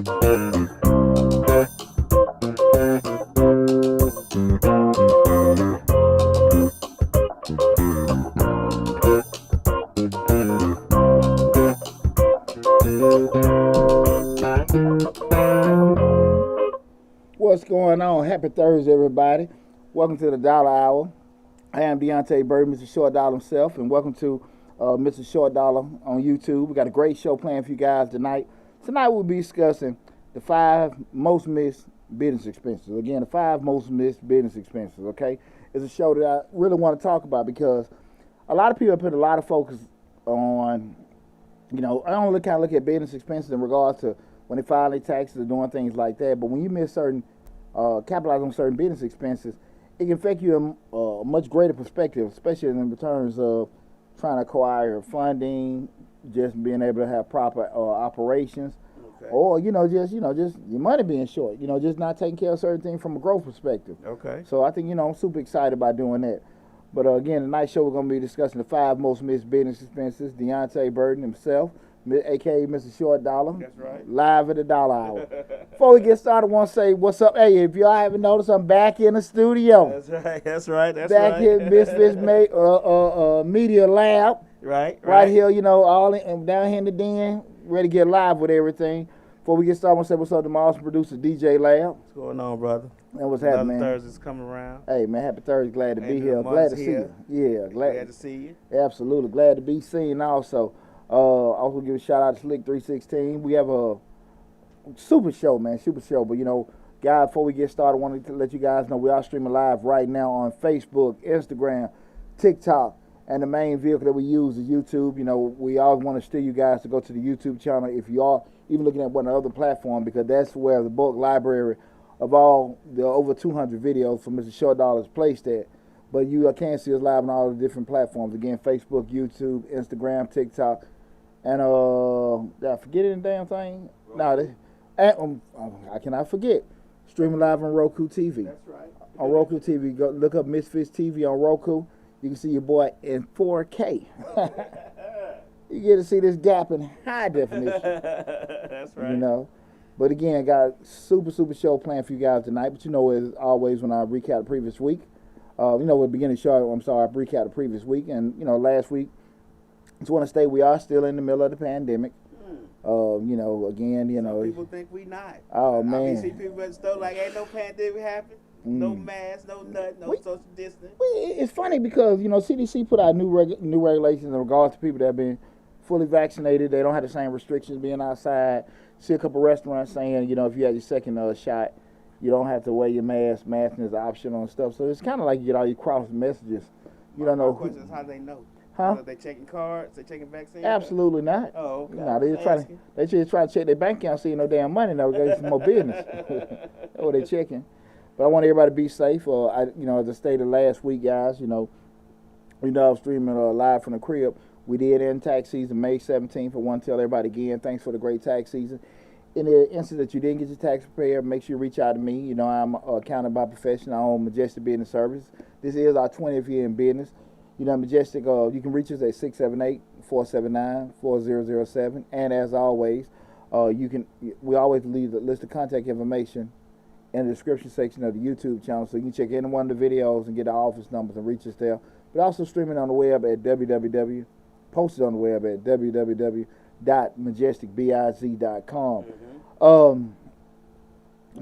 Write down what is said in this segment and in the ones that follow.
What's going on? Happy Thursday, everybody. Welcome to the Dollar Hour. I am Deontay Bird, Mr. Short Dollar himself, and welcome to Mr. Short Dollar on YouTube. We got a great show planned for you guys tonight. Tonight we'll be discussing the 5 most missed business expenses. Again, the 5 most missed business expenses, okay? It's a show that I really want to talk about because a lot of people put a lot of focus on, I only kind of look at business expenses in regards to when they file their taxes or doing things like that. But when you miss certain, capitalize on certain business expenses, it can affect you a much greater perspective, especially in terms of trying to acquire funding, just being able to have proper operations, okay. Or just your money being short. Just not taking care of certain things from a growth perspective. Okay. So I think I'm super excited about doing that. But again, tonight's show we're going to be discussing the 5 most missed business expenses. Deontay Burden himself, a.k.a. Mr. Short Dollar. That's right. Live at the Dollar Hour. Before we get started, I want to say what's up. Hey, if y'all haven't noticed, I'm back in the studio. That's right. Back here at Misfits Media Lab. Right here, all in, down here in the den, ready to get live with everything. Before we get started, I want to say what's up to my awesome producer, DJ Lab. What's going on, brother? And what's happening, man? Thursday's coming around. Hey, man, happy Thursday. Glad to be here. Glad to see you. Yeah, glad to see you. Absolutely. Glad to be seen also. Also give a shout out to Slick 316. We have a super show, man. Super show. But, guys, before we get started, I wanted to let you guys know we are streaming live right now on Facebook, Instagram, TikTok. And the main vehicle that we use is YouTube. We always want to steer you guys to go to the YouTube channel if you are even looking at one of the other platforms, because that's where the bulk library of all the over 200 videos from Mr. Short Dollar is placed at. But you can see us live on all the different platforms. Again, Facebook, YouTube, Instagram, TikTok. And did I forget any damn thing? No, I cannot forget. Streaming live on Roku TV. That's right. On Roku TV, go look up Misfits TV on Roku. You can see your boy in 4K. You get to see this gap in high definition. That's right. But again, got a super show planned for you guys tonight. But as always, when I recap the previous week, at the beginning of the show, I recap the previous week. And, last week, I just want to state we are still in the middle of the pandemic. Again, Some people think we not. Oh, man. I see people at the store like, ain't no pandemic happening. No mask, no nothing, no social distance. It's funny because, CDC put out new regulations in regards to people that have been fully vaccinated. They don't have the same restrictions being outside. See a couple restaurants saying, if you had your second shot, you don't have to wear your mask. Masking is optional and stuff. So it's kind of like you get all your cross messages. You don't know. My question is how they know. Huh? Are they checking cards? They checking vaccines? Absolutely not. Oh, okay. No, they just try to check their bank account, see no damn money. Now we got some more business. That's what they checking. But I want everybody to be safe. As I stated last week, guys, I was streaming live from the crib. We did end tax season May 17th. I want to tell everybody again, thanks for the great tax season. In the instance that you didn't get your tax prepared, make sure you reach out to me. I'm accountant by profession. I own Majestic Business Services. This is our 20th year in business. Majestic, you can reach us at 678-479-4007. And as always, we always leave the list of contact information in the description section of the YouTube channel, so you can check any one of the videos and get the office numbers and reach us there. But also streaming on the web at posted on the web at www.majesticbiz.com. I'm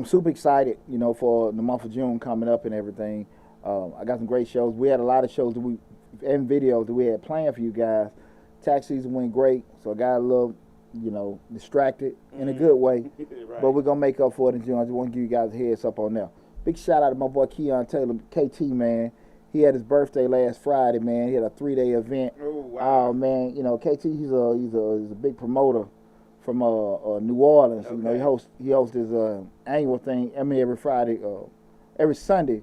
super excited, for the month of June coming up and everything. I got some great shows. We had a lot of shows and videos that we had planned for you guys. Tax season went great, so I got a little, distracted in a good way. Right. But we're going to make up for it in June. I just want to give you guys a heads up on that. Big shout out to my boy Keon Taylor, KT, man. He had his birthday last Friday, man. He had a 3-day event. Oh, wow. Man, KT, he's a big promoter from New Orleans. Okay. He hosts his annual thing, every Friday, every Sunday,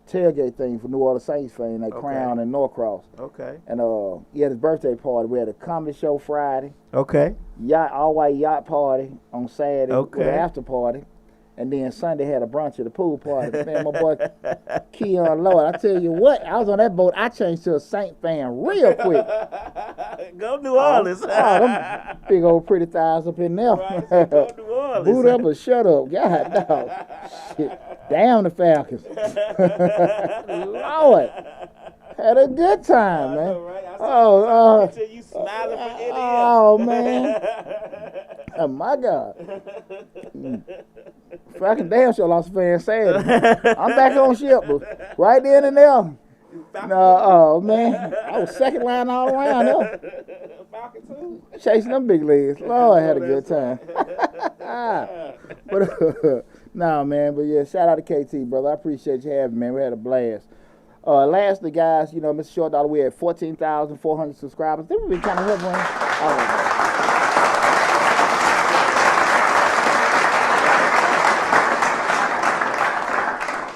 tailgate thing for New Orleans Saints fans, Crown and Norcross. Okay. And he had his birthday party. We had a comedy show Friday. Okay. All white yacht party on Saturday. Okay. With an after party. And then Sunday had a brunch at the pool party. Man, my boy Keon Lord, I tell you what, I was on that boat. I changed to a Saint fan real quick. Go New Orleans. Them big old pretty thighs up in there. Right, so go New Orleans. Boot up or shut up. God, dog. Shit. Damn the Falcons. Lord. Had a good time, man. I know, right? I see you smiling from ear to ear. Oh, man. Oh, my God. Falcon damn sure lost a fan Saturday. I'm back on ship, but right then and there. Oh, man. I was second line all around there. Falcon too? Chasing them big legs. Lord, I had a good time. But, no, man. But, yeah, shout out to KT, brother. I appreciate you having me, man. We had a blast. Lastly, guys, you know, Mr. Short Dollar, we had 14,400 subscribers. They been kind of hovering.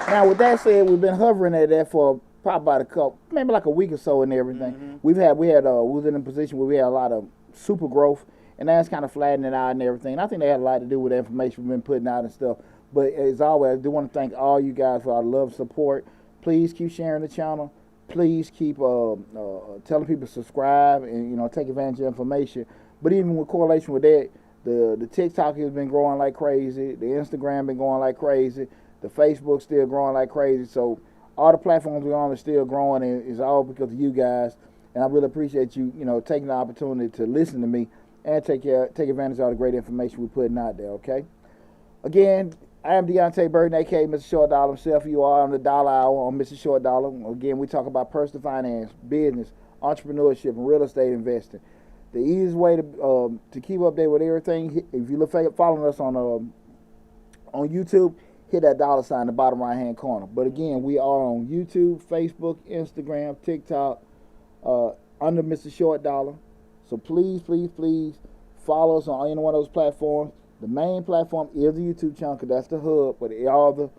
Now, with that said, we've been hovering at that for probably about maybe like a week or so and everything. Mm-hmm. We was in a position where we had a lot of super growth, and that's kind of flattening out and everything. And I think they had a lot to do with the information we've been putting out and stuff. But as always, I do want to thank all you guys for our love and support. Please keep sharing the channel. Please keep telling people to subscribe and, you know, take advantage of information. But even with correlation with that, the TikTok has been growing like crazy. The Instagram been going like crazy. The Facebook still growing like crazy. So all the platforms we're on are still growing, and it's all because of you guys. And I really appreciate you, you know, taking the opportunity to listen to me and take advantage of all the great information we're putting out there, okay? Again, I am Deontay Burton, a.k.a. Mr. Short Dollar himself. You are on the Dollar Hour on Mr. Short Dollar. Again, we talk about personal finance, business, entrepreneurship, and real estate investing. The easiest way to keep updated with everything, if you look following us on YouTube, hit that $ in the bottom right-hand corner. But again, we are on YouTube, Facebook, Instagram, TikTok, under Mr. Short Dollar. So please, please, please follow us on any one of those platforms. The main platform is the YouTube channel, because that's the hub, but all the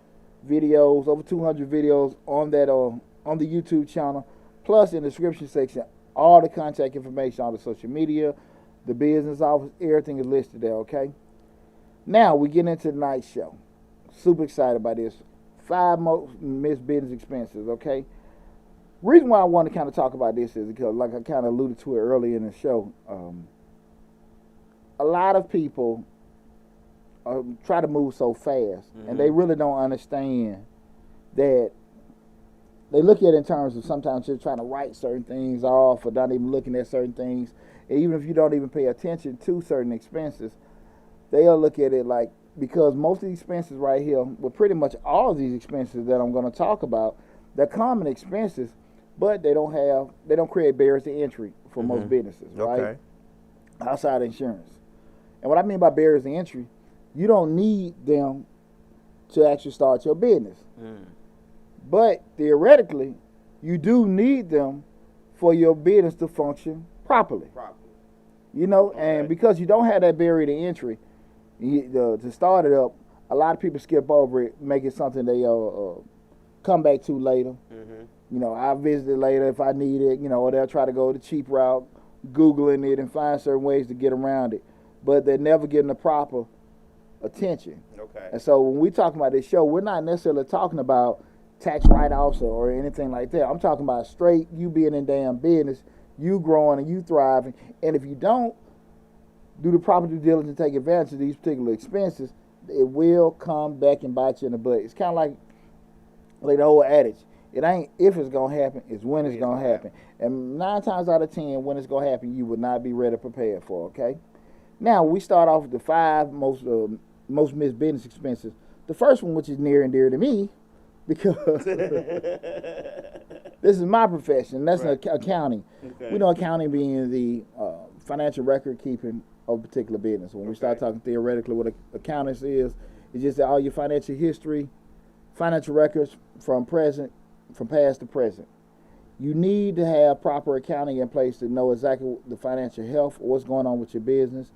videos, over 200 videos on that on the YouTube channel, plus in the description section, all the contact information, all the social media, the business office, everything is listed there, okay? Now, we get into tonight's show. Super excited about this. 5 most missed business expenses, okay? Reason why I want to kind of talk about this is because, like I kind of alluded to it earlier in the show, a lot of people try to move so fast, and they really don't understand that they look at it in terms of sometimes just trying to write certain things off or not even looking at certain things. And even if you don't even pay attention to certain expenses, they'll look at it like, because most of these expenses right here, well, pretty much all of these expenses that I'm going to talk about, they're common expenses, but they don't create barriers to entry for most businesses, right? Okay. Outside insurance. And what I mean by barriers to entry, you don't need them to actually start your business. But theoretically, you do need them for your business to function properly. You know, and because you don't have that barrier to entry, to start it up, a lot of people skip over it, make it something they come back to later. You know, I'll visit it later if I need it, you know, or they'll try to go the cheap route, Googling it and find certain ways to get around it. But they're never getting the proper attention. Okay. And so when we talk about this show, we're not necessarily talking about tax write-offs or anything like that. I'm talking about straight you being in damn business, you growing and you thriving. And if you don't do the proper due diligence to take advantage of these particular expenses, it will come back and bite you in the butt. It's kind of like the old adage. It ain't if it's going to happen, it's when it's going to happen. And 9 times out of 10, when it's going to happen, you will not be ready prepared for, okay? Now, we start off with the 5 most missed business expenses. The first one, which is near and dear to me, because this is my profession, that's accounting. Okay. We know accounting being the financial record keeping of a particular business. When we start talking theoretically what accounting is, it's just all your financial history, financial records from past to present. You need to have proper accounting in place to know exactly the financial health, what's going on with your business,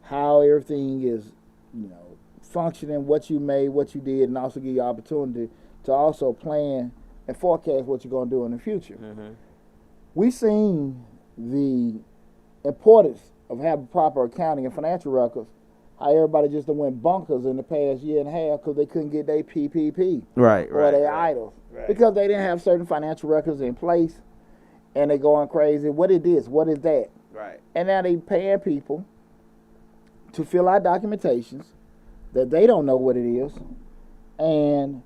how everything is, you know, functioning, what you made, what you did, and also give you opportunity to also plan and forecast what you're going to do in the future. We've seen the importance of having proper accounting and financial records. how everybody just done went bonkers in the past year and a half because they couldn't get their PPP or their EIDL because they didn't have certain financial records in place, and they going crazy. What is this? What is that? Right. And now they paying people to fill out documentations that they don't know what it is, and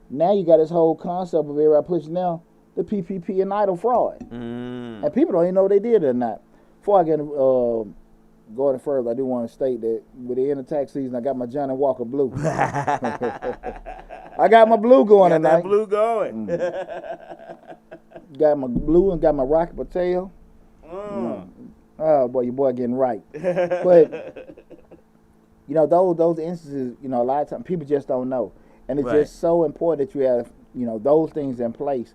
now you got this whole concept of everybody pushing now the PPP and EIDL fraud, and people don't even know if they did it or not. Before I get going further, I do want to state that with the end of tax season, I got my Johnny Walker blue. I got my blue going tonight. That blue going. Got my blue and got my Rocky Patel. Oh boy, your boy getting right. But you know, those instances, you know, a lot of times people just don't know, and it's just so important that you have, you know, those things in place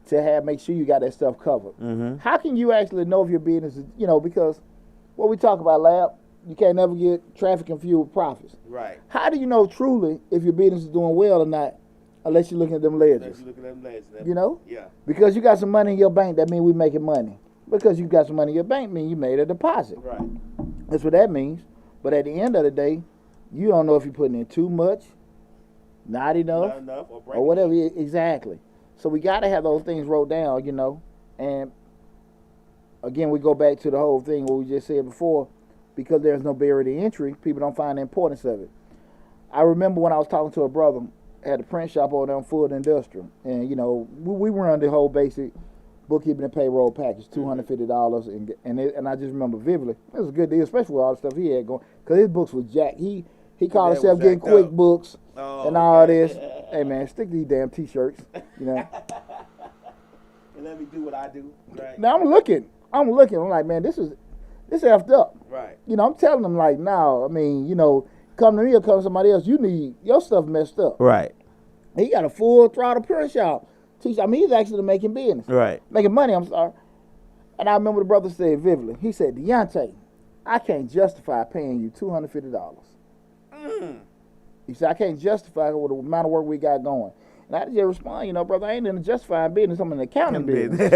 to make sure you got that stuff covered. How can you actually know if your business is, you know, because what we talk about, Lab, you can't never get traffic and fuel profits. Right. How do you know truly if your business is doing well or not unless you're looking at them ledgers? You know? Yeah. Because you got some money in your bank, that means we making money. Because you got some money in your bank, means you made a deposit. Right. That's what that means. But at the end of the day, you don't know if you're putting in too much, not enough, or whatever. Exactly. So we got to have those things wrote down, you know. And again, we go back to the whole thing what we just said before, because there's no barrier to entry, people don't find the importance of it. I remember when I was talking to a brother, had a print shop over there on Full Industrial, and you know, we run the whole basic bookkeeping and payroll package, $250, and I just remember vividly, it was a good deal, especially with all the stuff he had going, because his books was jacked. He called himself getting QuickBooks and all this. Hey man, stick to these damn t-shirts, you know. And let me do what I do. Right. Now I'm looking. I'm like, man, this effed up. Right. You know, I'm telling them like, no, I mean, you know, come to me or come to somebody else, you need your stuff messed up. Right. He got a full throttle print shop. I mean, he's actually making business. Right. Making money, I'm sorry. And I remember the brother said vividly, he said, Deontay, I can't justify paying you $250. He said, I can't justify with the amount of work we got going. And I just respond, you know, brother, I ain't in the justifying business, I'm in the accounting business.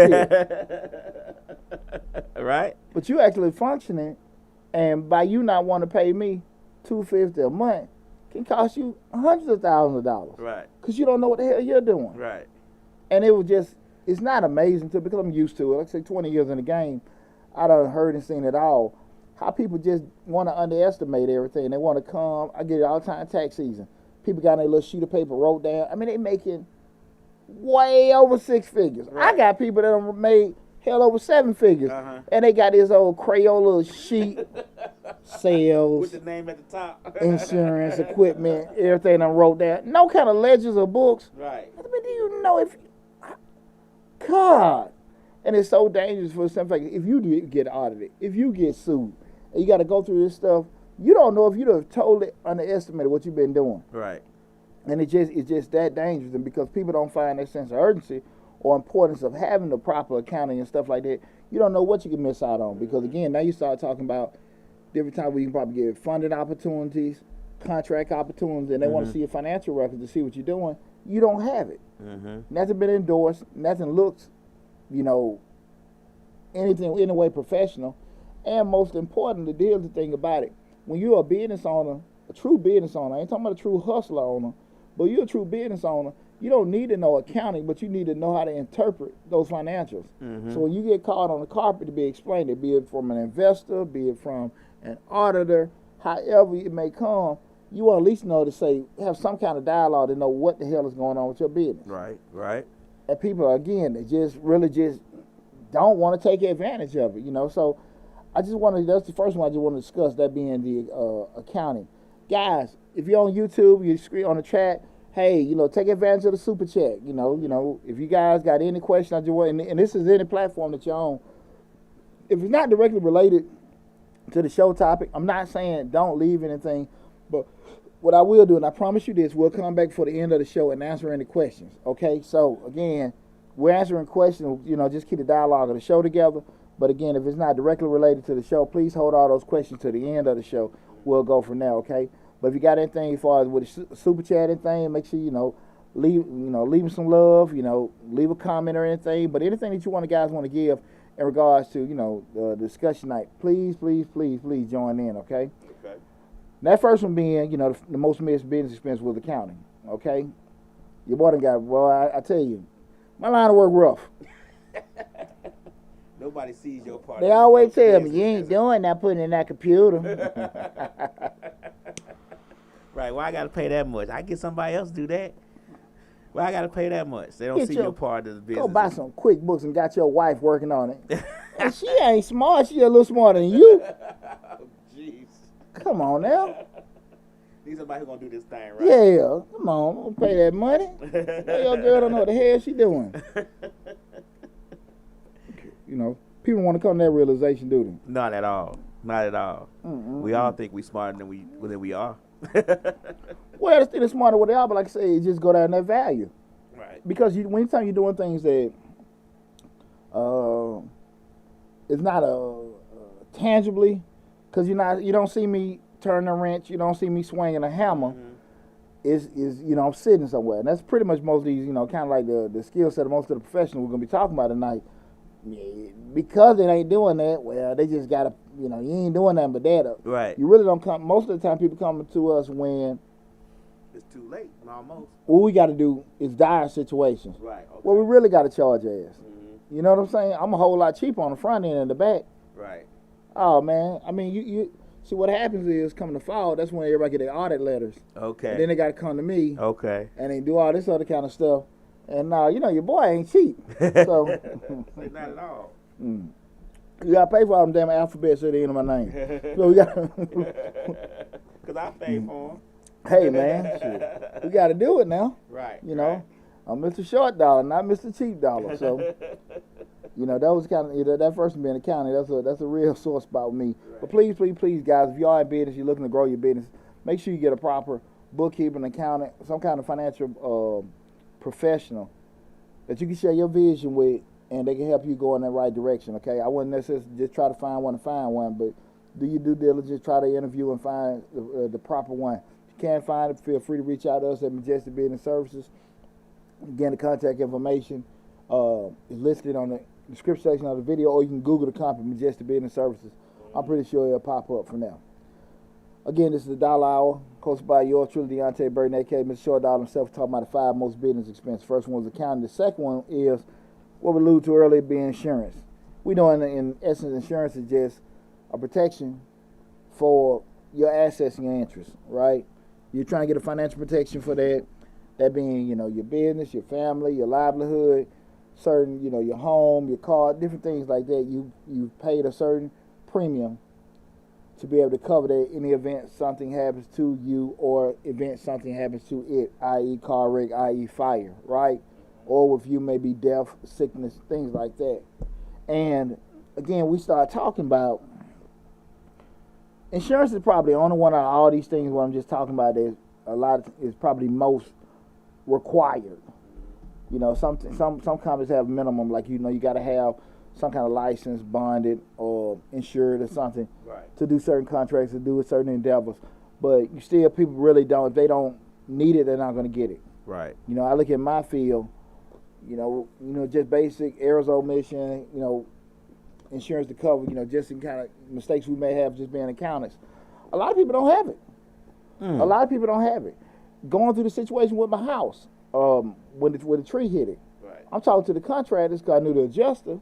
Right. But you actually functioning, and by you not wanting to pay me $250 a month can cost you hundreds of thousands of dollars. Right. Because you don't know what the hell you're doing. Right. And it was just, it's not amazing to, because I'm used to it. Like I say, 20 years in the game, I done heard and seen it all. How people just want to underestimate everything. They want to come, I get it all the time, tax season. People got their little sheet of paper wrote down. I mean, they making way over 6 figures. Right. I got people that have made hell over 7 figures. And they got this old Crayola sheet, sales, with the name at the top, insurance, equipment, everything I wrote down. No kind of ledgers or books. Right. I mean, do you know if, God, and it's so dangerous for some fact, if you do get audited, if you get sued, and you got to go through this stuff, you don't know if you'd have totally underestimated what you've been doing. Right. And it's just that dangerous, and because people don't find that sense of urgency or importance of having the proper accounting and stuff like that, you don't know what you can miss out on. Because again, now you start talking about different times where you can probably get funding opportunities, contract opportunities, and they want to see your financial records to see what you're doing. You don't have it. Nothing been endorsed, nothing looks, you know, anything in a way professional. And most importantly, the thing about it, when you're a business owner, a true business owner, I ain't talking about a true hustler owner, but you're a true business owner, you don't need to know accounting, but you need to know how to interpret those financials. So when you get caught on the carpet to be explained, it be it from an investor, be it from an auditor, however it may come, you want to at least know to say, have some kind of dialogue to know what the hell is going on with your business. Right, right. And people, again, they just really just don't want to take advantage of it, you know. So I just want to, that's the first one I just want to discuss, that being the accounting. Guys, if you're on YouTube, you screen on the chat, hey, you know, take advantage of the super chat. You know, if you guys got any questions, I just want, and this is any platform that you're on. If it's not directly related to the show topic, I'm not saying don't leave anything, but what I will do, and I promise you this, we'll come back for the end of the show and answer any questions. Okay, so again, we're answering questions. You know, just keep the dialogue of the show together. But again, if it's not directly related to the show, please hold all those questions to the end of the show. We'll go from there, okay? But if you got anything as far as with the super chat and thing, make sure, leave them some love, leave a comment or anything. But anything that you guys want to give in regards to, the discussion night, please, please, please, please join in, okay? Okay. That first one being, the most missed business expense was accounting. Okay, your boy done got. Well, I tell you, my line of work rough. Nobody sees your part. They always tell me you ain't doing that, putting in that computer. Right? Why I gotta pay that much? I get somebody else to do that. Why I gotta pay that much? They don't see your part of the business. Go buy some QuickBooks and got your wife working on it. And she ain't smart. She a little smarter than you. Oh, jeez. Come on now. Need somebody who gonna do this thing right. Yeah, come on, don't pay that money. Your girl don't know what the hell she doing. People want to come to that realization, do they? Not at all. Not at all. We all think we smarter than we are. Well, they're still smarter than what they are, but like I say, it just go down that value. Right. Because anytime you're doing things that it's not tangibly, because you don't see me turning a wrench, you don't see me swinging a hammer. Is I'm sitting somewhere, and that's pretty much most of these, kind of like the skill set of most of the professionals we're gonna be talking about tonight. Because they ain't doing that, well, they just gotta, you ain't doing nothing but that. Right. You really don't come. Most of the time, people come to us when it's too late, almost. What we got to do is dire situations. Right. Okay. Well, we really got to charge ass. You know what I'm saying? I'm a whole lot cheaper on the front end than the back. Right. Oh man, I mean, you see what happens is coming to fall. That's when everybody get their audit letters. Okay. And then they got to come to me. Okay. And they do all this other kind of stuff. And your boy ain't cheap. So not at all. You gotta pay for all them damn alphabets at the end of my name. So we got. Cause I pay for them. Hey man, shit. We got to do it now. Right. Right. I'm Mr. Short Dollar, not Mr. Cheap Dollar. So, that was kind of that first one being accounting. That's a real sore spot with me. Right. But please, please, please, guys, if you are in business, you're looking to grow your business, make sure you get a proper bookkeeping, accountant, some kind of financial professional that you can share your vision with, and they can help you go in the right direction. Okay, I wouldn't necessarily just try to find one, but do your due diligence, try to interview and find the proper one. If you can't find it, feel free to reach out to us at Majestic Business Services. Again, the contact information is listed on the description section of the video, or you can Google the company, Majestic Business Services. I'm pretty sure it'll pop up from there. Again, this is the Dollar Hour, hosted by yours truly, Deontay Burton, a.k.a. Mr. Short Dollar himself, talking about the 5 most business expenses. First one was accounting. The second one is what we alluded to earlier, being insurance. We know in essence, insurance is just a protection for your assets and your interests, right? You're trying to get a financial protection for that. That being, your business, your family, your livelihood, certain, your home, your car, different things like that. You've paid a certain premium to be able to cover that in the event something happens to you or event something happens to it, i.e. car wreck, i.e. fire, right? Or if you may be death, sickness, things like that. And again, we start talking about insurance is probably the only one of all these things what I'm just talking about is probably most required. Some companies have a minimum, like you got to have some kind of license, bonded, or insured or something, right, to do certain contracts, to do certain endeavors. But people really don't. If they don't need it, they're not going to get it. Right. I look at my field. Just basic errors, omission. Insurance to cover. Just in kind of mistakes we may have just being accountants. A lot of people don't have it. A lot of people don't have it. Going through the situation with my house, when the tree hit it. Right. I'm talking to the contractors because I knew the adjuster.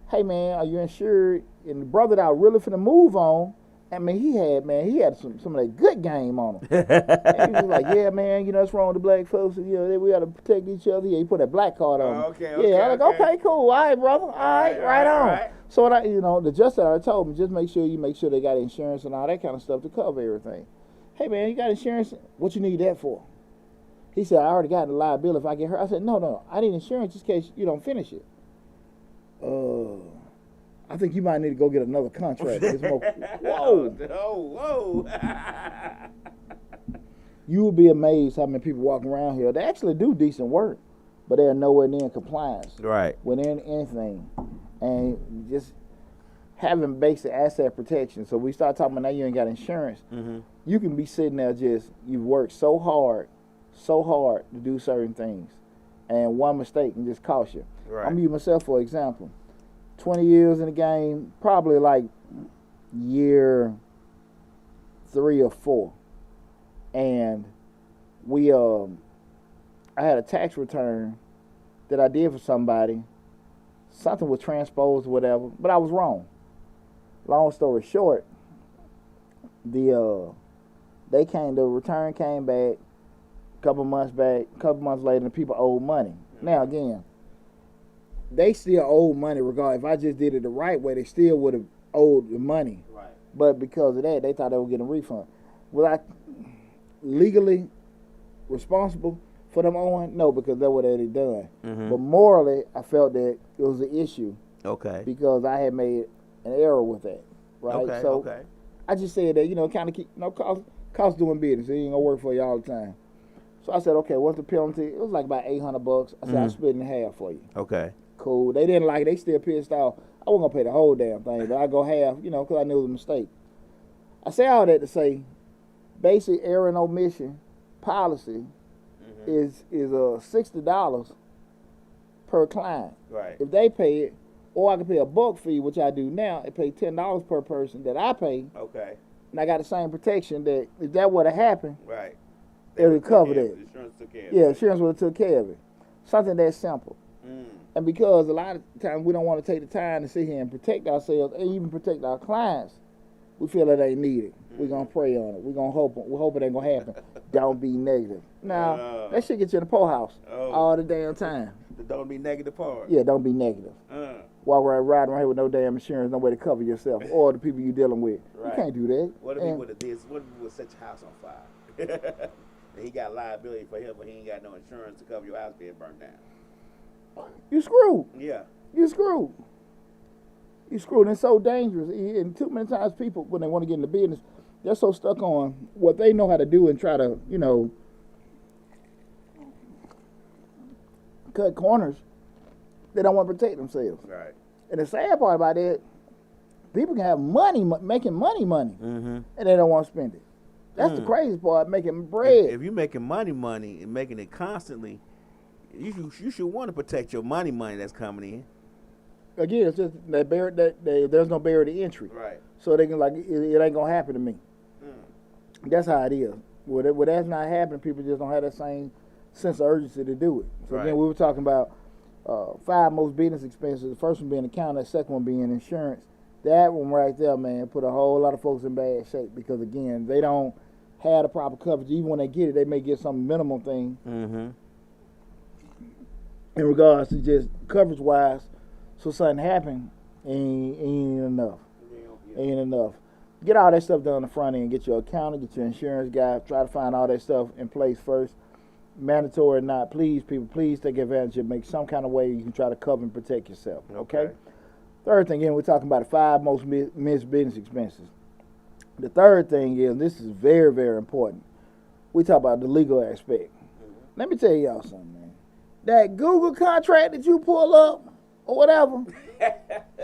Hey man, are you insured? And the brother that I really finna move on, I mean, he had some of that good game on him. And he was like, yeah, man, what's wrong with the black folks? We got to protect each other. Yeah, he put that black card on him. Okay. Yeah, I'm like, okay, cool. All right, brother. All right, right on. Right. So, the adjuster I told me, just make sure they got insurance and all that kind of stuff to cover everything. Hey, man, you got insurance? What you need that for? He said, I already got the liability if I get hurt. I said, no, I need insurance just in case you don't finish it. I think you might need to go get another contract. Whoa. You will be amazed how many people walking around here. They actually do decent work, but they're nowhere near in compliance. Right. With anything. And just having basic asset protection. So we start talking about now you ain't got insurance. Mm-hmm. You can be sitting there you've worked so hard to do certain things. And one mistake can just cost you. Right. I'm going to use myself for example. 20 years in the game, probably like year 3 or 4. and I had a tax return that I did for somebody. Something was transposed or whatever, but I was wrong. Long story short, the return came back a couple months later, and the people owed money. Now again, they still owed money regardless. If I just did it the right way, they still would have owed the money. Right. But because of that, they thought they were getting a refund. Was I legally responsible for them owing? No, because that's what they had done. Mm-hmm. But morally, I felt that it was an issue. Okay. Because I had made an error with that. Right. Okay. So okay. I just said that, kind of keep cost doing business. It ain't gonna work for you all the time. So I said, okay, what's the penalty? It was like about $800. I said, I'll split it in half for you. Okay. Cool. They didn't like it. They still pissed off. I wasn't gonna pay the whole damn thing, but I go half, because I knew it was a mistake. I say all that to say, basic error and omission policy is $60 per client. Right. If they pay it, or I can pay a bulk fee, which I do now, and pay $10 per person that I pay. Okay. And I got the same protection that if that would have happened, right, it would cover that. Insurance took care of it. Yeah, insurance would have took care of it. Something that simple. And because a lot of times we don't want to take the time to sit here and protect ourselves and even protect our clients, we feel it ain't needed. We're going to pray on it. We're going to hope it ain't going to happen. Don't be negative. Now, that shit get you in the poorhouse all the damn time. The don't be negative part. Yeah, don't be negative. Walk around riding around here with no damn insurance, no way to cover yourself or the people you're dealing with. Right. You can't do that. What if he would have did? What if he would set your house on fire? And he got liability for him, but he ain't got no insurance to cover your house being burned down. You screwed. Yeah. You screwed. You screwed. And it's so dangerous. And too many times people, when they want to get into business, they're so stuck on what they know how to do and try to, cut corners. They don't want to protect themselves. Right. And the sad part about that, people can have money, making money, and they don't want to spend it. That's the crazy part, making bread. If you're making money, and making it constantly, you should want to protect your money that's coming in. Again, it's just there's no barrier to entry. Right. So they can it ain't gonna happen to me. That's how it is. Where that's not happening, people just don't have that same sense of urgency to do it. So again, we were talking about 5 most business expenses. The first one being accounting, the second one being insurance. That one right there, man, put a whole lot of folks in bad shape because again, they don't have the proper coverage. Even when they get it, they may get some minimum thing in regards to just coverage wise. So something happened, ain't enough. Ain't enough. Get all that stuff done on the front end. Get your accountant, get your insurance guy. Try to find all that stuff in place first. Mandatory or not, please, people, please take advantage of it. Make some kind of way you can try to cover and protect yourself. Okay? Third thing, again, we're talking about the 5 most missed business expenses. The third thing is, and this is very, very important, we talk about the legal aspect. Let me tell y'all something, man. That Google contract that you pull up or whatever,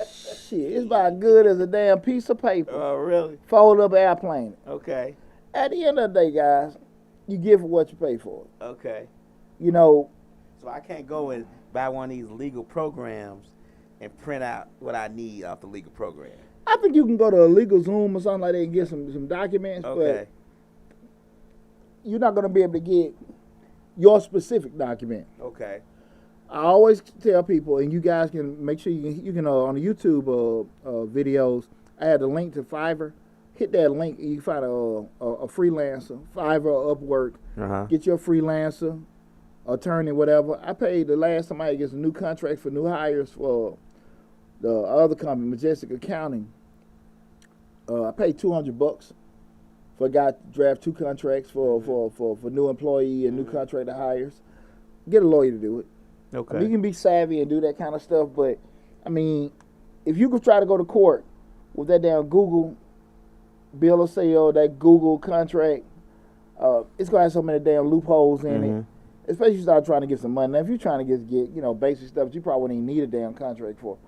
shit, it's about good as a damn piece of paper. Oh, really? Fold up airplane. Okay. At the end of the day, guys, you get for what you pay for. Okay. So I can't go and buy one of these legal programs and print out what I need off the legal program. I think you can go to a legal Zoom or something like that and get some documents, but you're not going to be able to get your specific document. Okay. I always tell people, and you guys can make sure you can on the YouTube videos, I had a link to Fiverr. Hit that link and you can find a freelancer, Fiverr or Upwork. Get your freelancer, attorney, whatever. I paid the last time I get some new contracts for new hires for the other company, Majestic Accounting. I paid $200 for a guy to draft 2 contracts for new employee and new contractor hires. Get a lawyer to do it. Okay. I mean, you can be savvy and do that kind of stuff, but I mean, if you could try to go to court with that damn Google bill of sale, that Google contract, it's gonna have so many damn loopholes in it. Especially if you start trying to get some money. Now, if you're trying to get basic stuff that you probably wouldn't even need a damn contract for,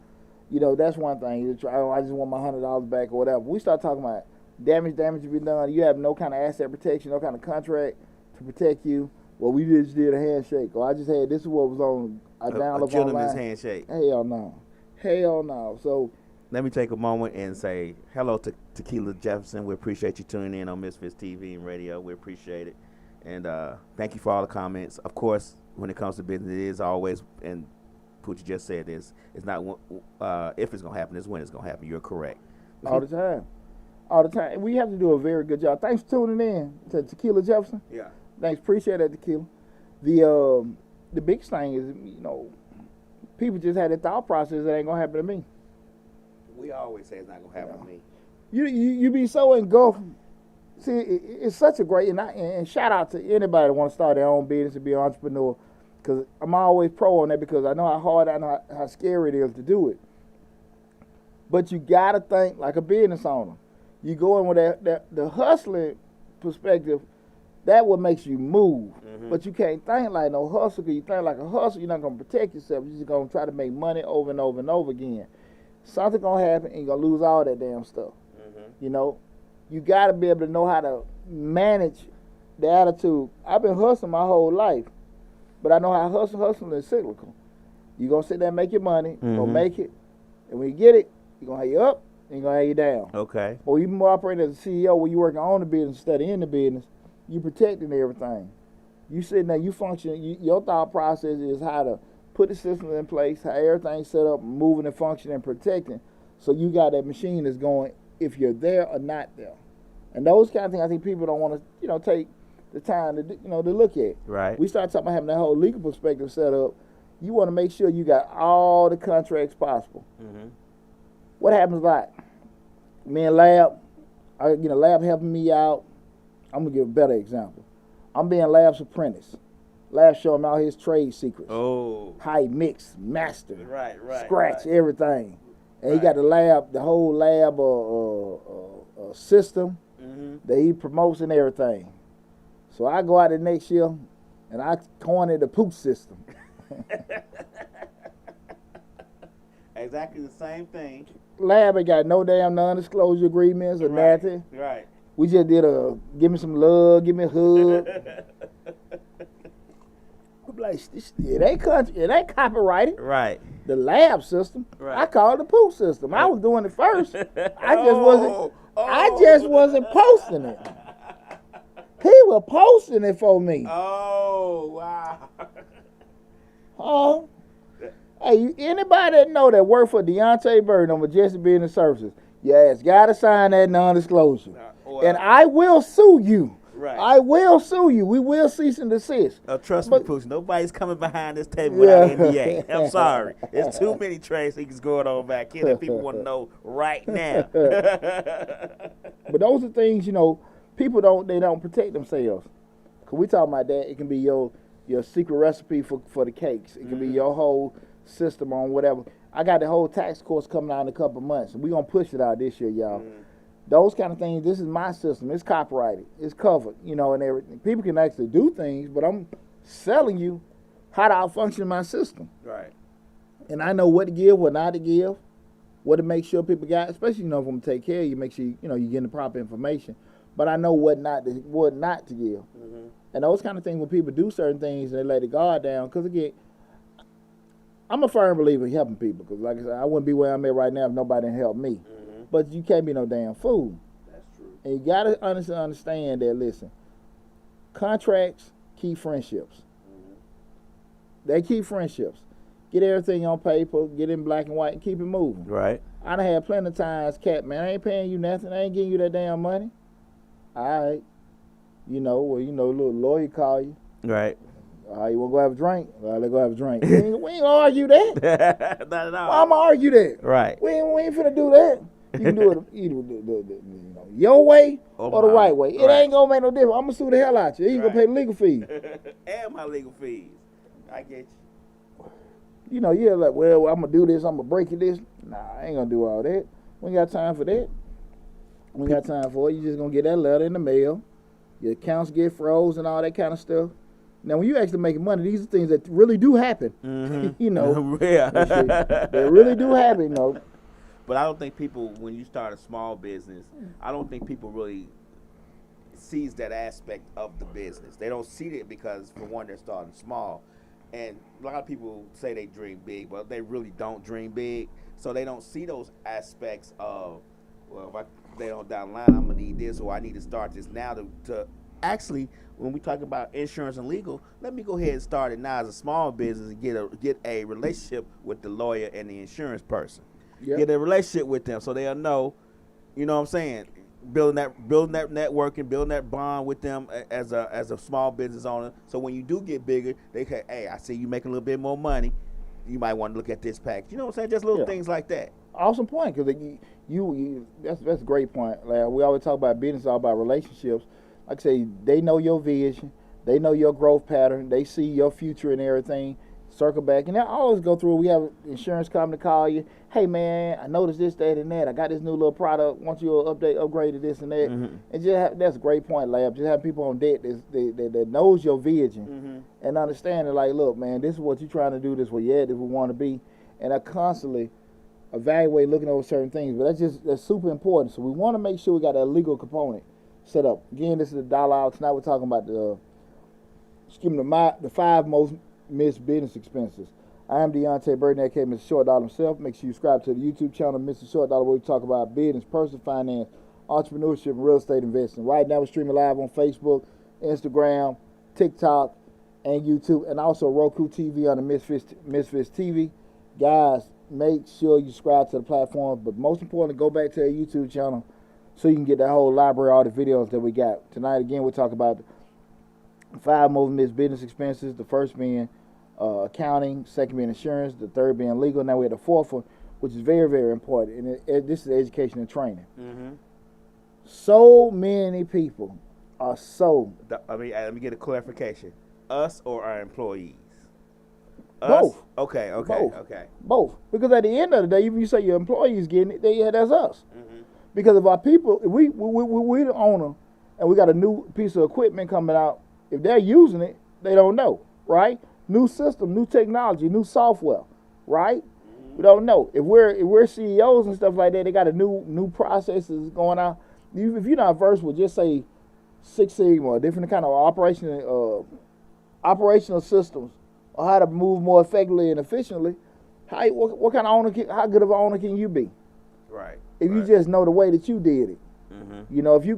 that's one thing. I just want my $100 back or whatever. We start talking about damage to be done. You have no kind of asset protection, no kind of contract to protect you. Well, we just did a handshake. Or I just this is what was on. I downloaded a gentleman's online. handshake. Hell no. So let me take a moment and say hello to Tequila Jefferson. We appreciate you tuning in on Misfits TV and radio. We appreciate it. And thank you for all the comments. Of course, when it comes to business, it is always, and Poochie just said this, it's not if it's going to happen, it's when it's going to happen. You're correct. All the time. All the time. We have to do a very good job. Thanks for tuning in to Tequila Jefferson. Yeah. Thanks. Appreciate that, Tequila. The biggest thing is, you know, people just had a thought process that ain't going to happen to me. We always say it's not going to happen to me. You be so engulfed. See, it's such a great, and shout out to anybody that want to start their own business and be an entrepreneur, because I'm always pro on that, because I know how hard, I know how scary it is to do it. But you got to think like a business owner. You go in with the hustling perspective, that what makes you move. Mm-hmm. But you can't think like no hustle, because you think like a hustle, you're not going to protect yourself. You're just going to try to make money over and over and over again. Something going to happen, and you're going to lose all that damn stuff. Mm-hmm. You know? You got to be able to know how to manage the attitude. I've been hustling my whole life, but I know how hustling is cyclical. You're going to sit there and make your money, you're going to make it, and when you get it, you're going to have you up, and you're going to have you down. Okay. Or even more operating as a CEO, when you're working on the business instead of in the business, you protecting everything. You sitting there, you function, your thought process is how to put the systems in place, how everything's set up, moving and functioning and protecting, so you got that machine that's going if you're there or not there. And those kind of things I think people don't want to, take the time to, to look at. Right. We start talking about having that whole legal perspective set up. You want to make sure you got all the contracts possible. Mm-hmm. What happens like, me and Lab, Lab helping me out. I'm going to give a better example. I'm being Lab's apprentice. Lab showing me all his trade secrets. Oh. How he mix, master, scratch, everything. And he got the whole lab system that he promotes and everything. So I go out the next year and I coined the pooch system. Exactly the same thing. Lab ain't got no damn non-disclosure agreements or nothing. Right. We just did give me some love, give me a hug. Like, it ain't copyrighted. Right. The lab system. Right. I call it the pooch system. I was doing it first. I just wasn't posting it. He was posting it for me. Oh, wow. Oh. Hey, anybody that know that work for Deontay Burton on Majestic Business Services, your ass gotta sign that non-disclosure. And I will sue you. Right. I will sue you. We will cease and desist. Trust me, Pooch, nobody's coming behind this table without an NDA. I'm sorry. There's too many trade secrets going on back here that people want to know right now. But those are things, people don't protect themselves. Because we talking about that. It can be your secret recipe for the cakes. It can be your whole system on whatever. I got the whole tax course coming out in a couple of months. We're going to push it out this year, y'all. Those kind of things, this is my system. It's copyrighted. It's covered, and everything. People can actually do things, but I'm selling you how to outfunction my system. Right. And I know what to give, what not to give, what to make sure people got, especially, if I'm going to take care of you, make sure, you're getting the proper information. But I know what not to give. Mm-hmm. And those kind of things, when people do certain things and they let the guard down, because, again, I'm a firm believer in helping people, because, like I said, I wouldn't be where I'm at right now if nobody didn't help me. Mm-hmm. But you can't be no damn fool. That's true. And you got to understand that, listen, contracts keep friendships. Mm-hmm. They keep friendships. Get everything on paper, get it in black and white, and keep it moving. Right. I done had plenty of times, Cat, man, I ain't paying you nothing. I ain't giving you that damn money. All right. Little lawyer call you. Right. All right, you want to go have a drink? All right, let's go have a drink. we ain't gonna argue that. Not at all. Why I'm going to argue that? Right. We ain't finna do that. You can do it either your way or the right way. It ain't gonna make no difference. I'm gonna sue the hell out you. You gonna pay the legal fees. And my legal fees. I get you. You're like, well, I'm gonna do this. I'm gonna break you this. Nah, I ain't gonna do all that. We ain't got time for that. We ain't got time for it. You just gonna get that letter in the mail. Your accounts get froze and all that kind of stuff. Now, when you actually making money, these are things that really do happen. Mm-hmm. Yeah. They really do happen, But I don't think people, when you start a small business, I don't think people really sees that aspect of the business. They don't see it because, for one, they're starting small. And a lot of people say they dream big, but they really don't dream big. so they don't see those aspects of, well, if I lay on down the line, I'm gonna need this, or I need to start this now to actually, when we talk about insurance and legal, let me go ahead and start it now as a small business and get a relationship with the lawyer and the insurance person. Yep. Get a relationship with them so they'll know, you know what I'm saying, building that network and building that bond with them as a small business owner. So when you do get bigger, they say, hey, I see you making a little bit more money. You might want to look at this package. You know what I'm saying? Just little things like that. Awesome point, because that's a great point. Like, we always talk about business, all about relationships. Like I say, they know your vision, they know your growth pattern, they see your future and everything. Circle back, and they always go through. We have an insurance company call you. Hey man, I noticed this, that, and that. I got this new little product. Want you to upgrade to this and that. Mm-hmm. And that's a great point, Lab. Just have people on deck that knows your vision and understand it. Like, look, man, this is what you're trying to do. This is where you at. This is where we want to be. And I constantly evaluate, looking over certain things. But that's super important. So we want to make sure we got that legal component set up. Again, this is the dollar hour. Tonight we're talking about the 5 most missed business expenses. I am Deontay Burton, aka Mr. Short Dollar himself. Make sure you subscribe to the YouTube channel, Mr. Short Dollar, where we talk about business, personal finance, entrepreneurship, and real estate investing. Right now we're streaming live on Facebook, Instagram, TikTok, and YouTube, and also Roku TV on the Misfits TV. Guys, make sure you subscribe to the platform, but most importantly, go back to our YouTube channel so you can get that whole library of all the videos that we got. Tonight, again, we'll talk about 5 most missed business expenses. The first being accounting, second being insurance, the third being legal. Now we have the fourth one, which is very, very important, and this is education and training. Mm-hmm. So many people are let me get a clarification. Us or our employees? Both. Us? Okay. Both. Because at the end of the day, even you say your employees getting it, that's us. Mm-hmm. Because if our people, if we the owner, and we got a new piece of equipment coming out, if they're using it, they don't know, right? New system, new technology, new software, right? We don't know. If we're CEOs and stuff like that, they got a new processes going on. If you're not versed with, just say, Six Sigma or different kind of operational systems, or how to move more effectively and efficiently, what kind of owner? How good of an owner can you be? Right. If you just know the way that you did it. Mm-hmm. You know, if you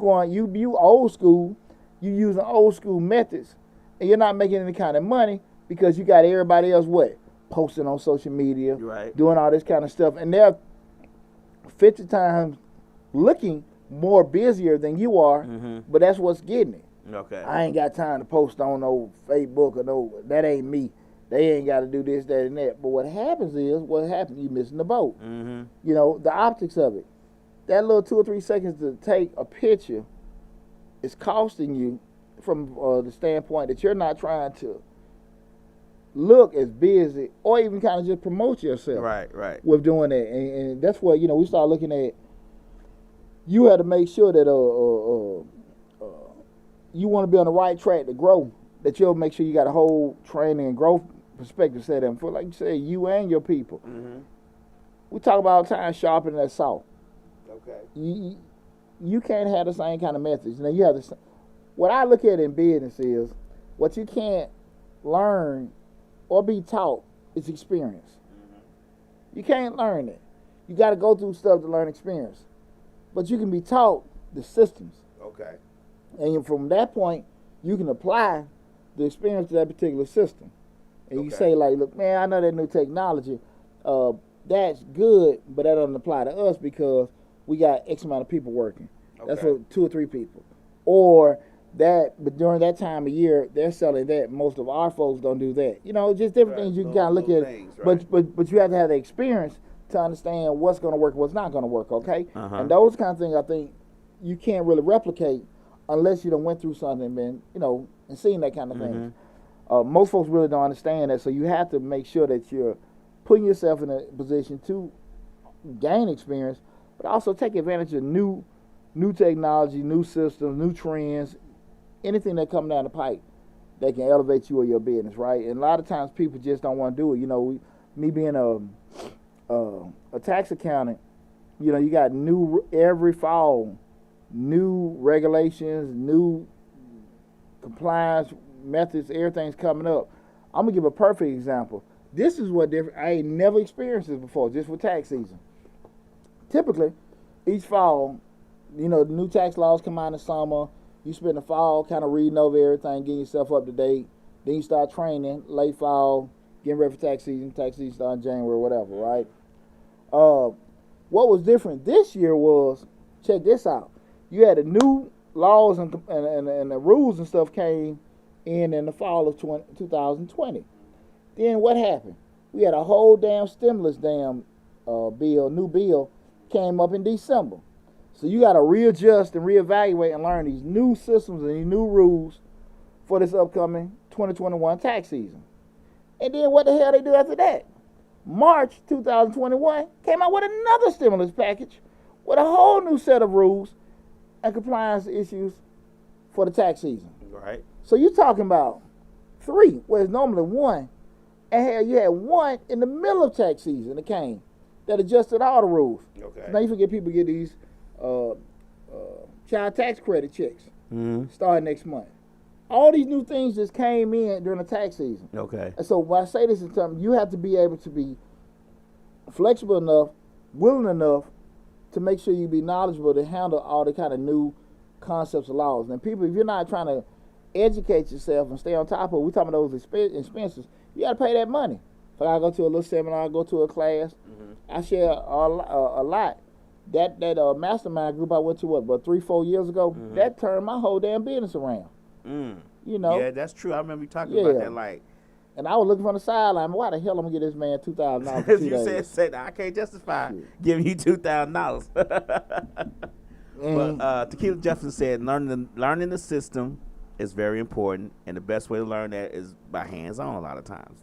old school, you using old school methods, and you're not making any kind of money because you got everybody else posting on social media, right, doing all this kind of stuff, and they're 50 times looking more busier than you are, but that's what's getting it. Okay. I ain't got time to post on no Facebook or that ain't me. They ain't got to do this, that, and that. But what happens is, you missing the boat. Mm-hmm. You know, the optics of it. That little 2 or 3 seconds to take a picture is costing you from the standpoint that you're not trying to look as busy or even kind of just promote yourself. Right. With doing that. And that's where, we start looking at, you have to make sure that you want to be on the right track to grow, that you'll make sure you got a whole training and growth perspective set in for, like you said, you and your people. Mm-hmm. We talk about all the time sharpening that saw. Okay. You can't have the same kind of message. Now you have the. What I look at in business is what you can't learn or be taught is experience. Mm-hmm. You can't learn it. You got to go through stuff to learn experience, but you can be taught the systems. Okay. And from that point, you can apply the experience to that particular system. And you say, like, look, man, I know that new technology, that's good, but that doesn't apply to us because we got X amount of people working. Okay. That's for 2 or 3 people. Or but during that time of year, they're selling that. Most of our folks don't do that. Just different things you can kind of look at. Things, right. But you have to have the experience to understand what's going to work and what's not going to work, okay? Uh-huh. And those kind of things, I think, you can't really replicate unless you done went through something and seen that kind of thing. Most folks really don't understand that, so you have to make sure that you're putting yourself in a position to gain experience, but also take advantage of new technology, new systems, new trends, anything that come down the pipe that can elevate you or your business, right? And a lot of times people just don't want to do it. Me being a tax accountant, you got every fall, new regulations, new compliance methods, everything's coming up. I'm gonna give a perfect example. This is what different. I ain't never experienced this before, just for tax season. Typically, each fall, the new tax laws come out in the summer. You spend the fall kind of reading over everything, getting yourself up to date. Then you start training late fall, getting ready for tax season. Tax season start in January, whatever, right? What was different this year was, check this out. You had the new laws and the rules and stuff came in the fall of 2020. Then what happened? We had a whole damn stimulus new bill came up in December. So you got to readjust and reevaluate and learn these new systems and these new rules for this upcoming 2021 tax season. And then what the hell they do after that? March 2021 came out with another stimulus package with a whole new set of rules and compliance issues for the tax season. Right. So you're talking about 3, where it's normally 1. And hell, you had 1 in the middle of tax season that came that adjusted all the rules. Okay. So now you forget people get these child tax credit checks starting next month. All these new things just came in during the tax season. Okay. And so when I say this in terms, you have to be able to be flexible enough, willing enough to make sure you be knowledgeable to handle all the kind of new concepts and laws. And people, if you're not trying to educate yourself and stay on top of it, we're talking about those expenses, you got to pay that money. If I go to a little seminar, I go to a class, I share a lot. That mastermind group I went to, about 3-4 years ago, that turned my whole damn business around. Yeah, that's true. I remember you talking about that. Like, and I was looking from the sideline. Why the hell I'm gonna get this man $2,000 for 2 you days? said I can't justify giving you $2,000. But Tequila Jefferson said learning the system is very important, and the best way to learn that is by hands-on a lot of times.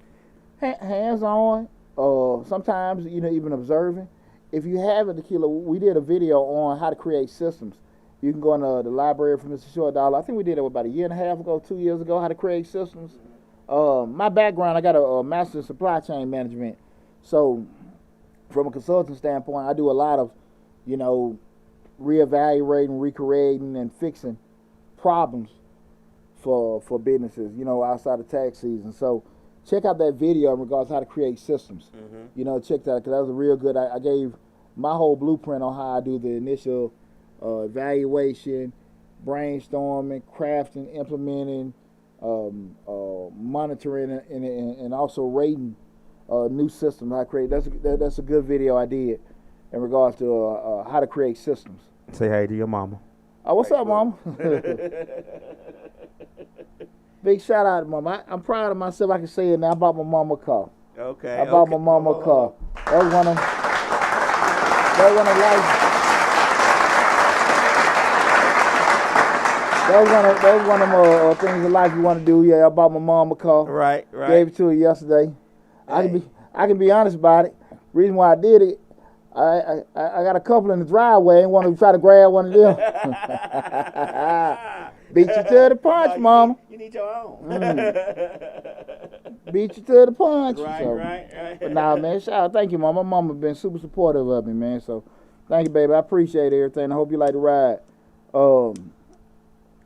Hands-on, sometimes even observing. If you haven't, Tequila, we did a video on how to create systems. You can go in the library from Mr. Short Dollar. I think we did it about 1.5 years ago, 2 years ago, how to create systems. My background, I got a master in supply chain management. So from a consulting standpoint, I do a lot of, reevaluating, recreating, and fixing problems for businesses, outside of tax season. So check out that video in regards to how to create systems. Check that out, because that was a real good, I gave my whole blueprint on how I do the initial evaluation, brainstorming, crafting, implementing, monitoring, and also rating new systems I create. That's a good video I did in regards to how to create systems. Say hey to your mama. Oh, what's up, mama? Big shout out to mama. I'm proud of myself. I can say it now. I bought my mama a car. Okay. I bought my mama a car. That was one of life. That was one of them things in life you want to do. Yeah, I bought my mom a car. Right. Gave it to her yesterday. Hey. I can be honest about it. Reason why I did it, I got a couple in the driveway. I ain't want to try to grab one of them. Beat you to the punch, mama. You need your own. Beat you to the punch. Right. But nah, man, shout out. Thank you, mama. My mama been super supportive of me, man. So thank you, baby. I appreciate everything. I hope you like the ride.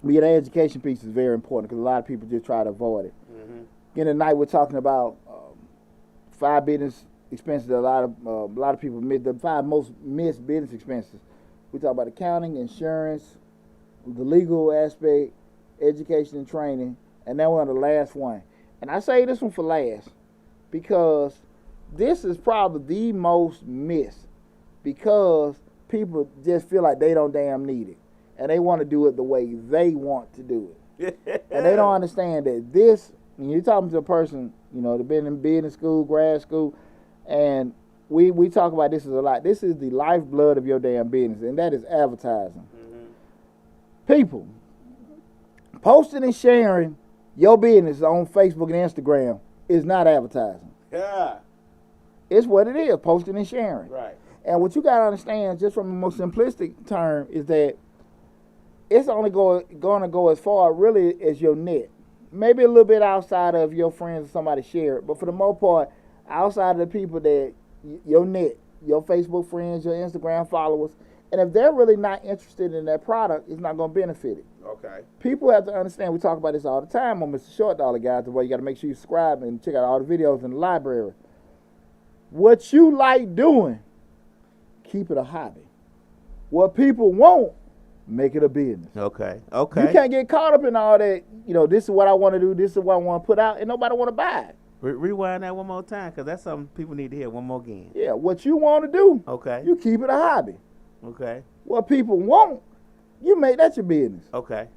The education piece is very important because a lot of people just try to avoid it. Tonight we're talking about 5 business expenses that a lot of people miss. The 5 most missed business expenses. We talk about accounting, insurance, the legal aspect, education and training, and then we're on the last one. And I say this one for last because this is probably the most missed because people just feel like they don't damn need it. And they want to do it the way they want to do it. And they don't understand that this, when you're talking to a person, they've been in business school, grad school, and we talk about this a lot. This is the lifeblood of your damn business, and that is advertising. People, posting and sharing your business on Facebook and Instagram is not advertising. Yeah. It's what it is, posting and sharing. Right. And what you got to understand, just from a more simplistic term, is that it's only going to go as far really as your net. Maybe a little bit outside of your friends or somebody share it, but for the most part, outside of the people that your net, your Facebook friends, your Instagram followers, and if they're really not interested in that product, it's not going to benefit it. Okay. People have to understand, we talk about this all the time on Mr. Short Dollar Guys, the way you got to make sure you subscribe and check out all the videos in the library. What you like doing, keep it a hobby. What people want, make it a business. Okay. Okay. You can't get caught up in all that, this is what I want to do, this is what I want to put out, and nobody want to buy it. Rewind that one more time, because that's something people need to hear one more again. Yeah, what you want to do, Okay. you keep it a hobby. Okay. What people want, you make that your business. Okay.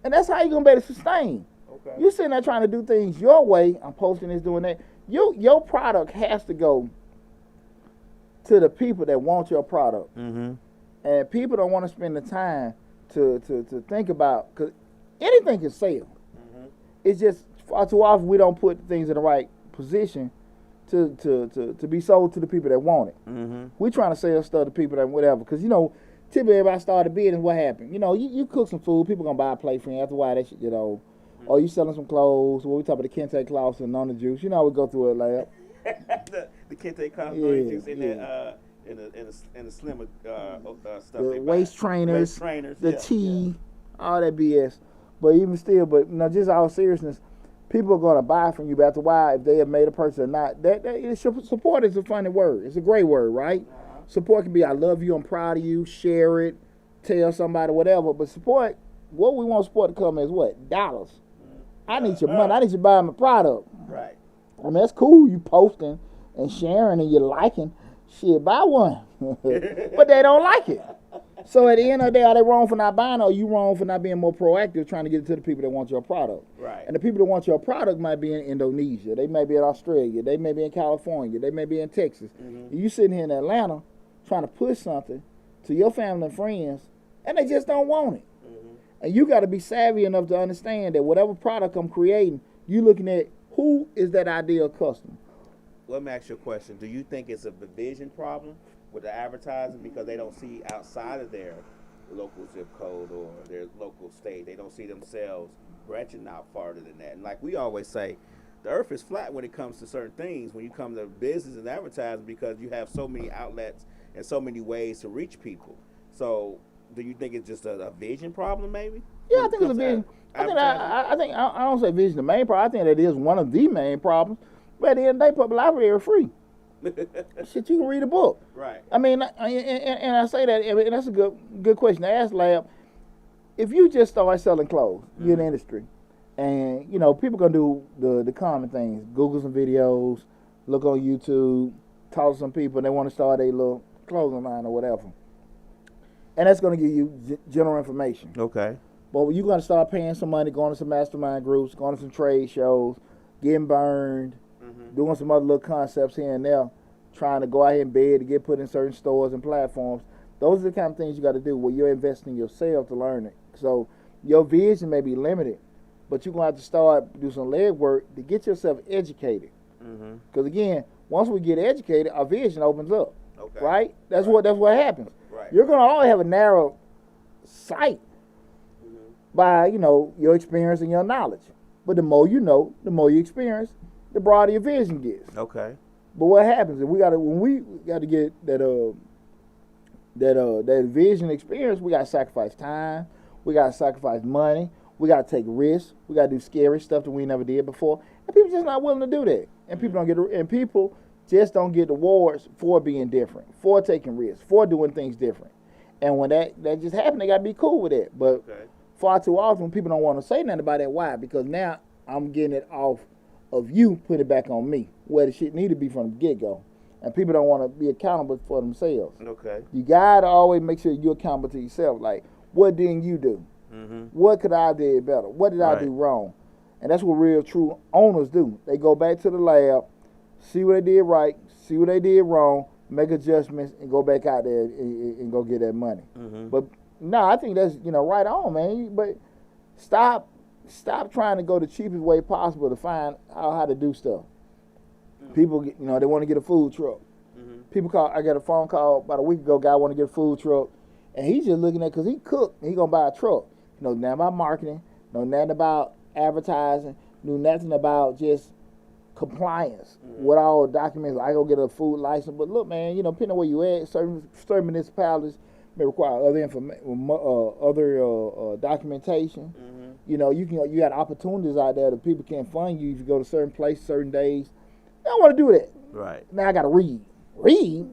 And that's how you're going to be able to sustain. Okay. You sitting there trying to do things your way, I'm posting this, doing that. Your product has to go to the people that want your product. Mm-hmm. And people don't want to spend the time to think about, because anything can sell. Mm-hmm. It's just far too often we don't put things in the right position to be sold to the people that want it. Mm-hmm. We trying to sell stuff to people that whatever, because typically everybody started a business. What happened? You cook some food, people gonna buy a plate for you. After a while, that shit or you selling some clothes. What we talk about the Kente cloths and on the juice. We go through it like the Kente cloths, juice in that in the slimmer stuff. the waist trainers, the yeah, tea, all that BS. But even still, just all seriousness, people are gonna buy from you. But after a while, if they have made a purchase or not, support is a funny word. It's a great word, right? Uh-huh. Support can be I love you, I'm proud of you, share it, tell somebody, whatever. But support, what we want support to come is what? Dollars. I need your money. I need you to buy my product. Right. I mean, that's cool. You posting and sharing and you're liking. Shit, buy one. But they don't like it. So at the end of the day, are they wrong for not buying, or are you wrong for not being more proactive trying to get it to the people that want your product? Right. And the people that want your product might be in Indonesia. They may be in Australia. They may be in California. They may be in Texas. Mm-hmm. And you sitting here in Atlanta trying to push something to your family and friends, and they just don't want it. Mm-hmm. And you got to be savvy enough to understand that whatever product I'm creating, you looking at who is that ideal customer. Let me ask you a question. Do you think it's a division problem with the advertising because they don't see outside of their local zip code or their local state? They don't see themselves branching out farther than that. And like we always say, the earth is flat when it comes to certain things, when you come to business and advertising, because you have so many outlets and so many ways to reach people. So do you think it's just a vision problem maybe? Yeah, I think it's a vision. I don't say vision the main problem. I think that is one of the main problems. But at the end of the day, public library are free. Shit, you can read a book. Right. I mean, and I say that, and that's a good question to ask, Lab. If you just start selling clothes, you're in the industry, and people gonna do the common things: Google some videos, look on YouTube, talk to some people, and they want to start a little clothing line or whatever, and that's gonna give you general information. Okay. But when you're gonna start paying some money, going to some mastermind groups, going to some trade shows, getting burned. Doing some other little concepts here and there, trying to go out here and bid to get put in certain stores and platforms. Those are the kind of things you got to do where you're investing in yourself to learn it. So your vision may be limited, but you're going to have to start do some leg work to get yourself educated. Because again, once we get educated, our vision opens up. Okay. Right? That's what happens. Right. You're going to always have a narrow sight by your experience and your knowledge. But the more you know, the more you experience, the broader your vision gets. Okay. But what happens is when we got to get that vision experience, we got to sacrifice time, we got to sacrifice money, we got to take risks, we got to do scary stuff that we never did before, and people just not willing to do that. And people just don't get awards for being different, for taking risks, for doing things different. And when that just happened, they got to be cool with it. But far too often, people don't want to say nothing about that. Why? Because now I'm getting it off of you, put it back on me, where the shit need to be from the get-go. And people don't want to be accountable for themselves. Okay. You got to always make sure you're accountable to yourself. Like, what didn't you do? What could I do better? What did I do wrong? And that's what real, true owners do. They go back to the lab, see what they did right, see what they did wrong, make adjustments, and go back out there and go get that money. But, no, I think that's, right on, man. But stop trying to go the cheapest way possible to find out how to do stuff. People, they want to get a food truck. People call. I got a phone call about a week ago. Guy want to get a food truck, and he's just looking at because he cooked. He gonna buy a truck. Know nothing about marketing. Know nothing about advertising. Knew nothing about just compliance with all documents. I go get a food license. But look, man, depending on where you at, certain municipalities may require other information, other documentation. Mm-hmm. You know, you got opportunities out there that people can't fund you if you go to certain places, certain days. I don't want to do that. Right. Now I got to read. Read?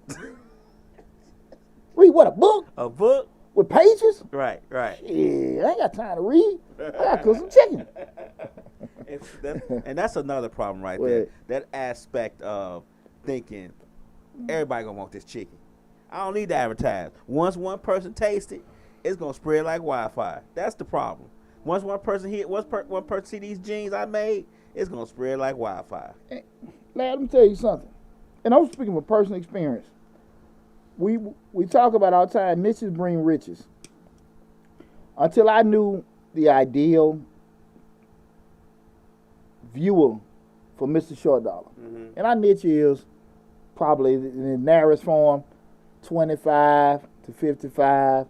Read what, a book? A book? With pages? Right, right. Yeah, I ain't got time to read. I got to cook some chicken. And that's another problem right there. That aspect of thinking everybody gonna want this chicken. I don't need to advertise. Once one person tastes it, it's gonna spread like wildfire. That's the problem. Once one person one person see these jeans I made, it's gonna spread like wildfire. Lad, let me tell you something. And I'm speaking from personal experience. We talk about all the time, niches bring riches. Until I knew the ideal viewer for Mr. Short Dollar. Mm-hmm. And our niche is probably in the narrowest form, 25 to 55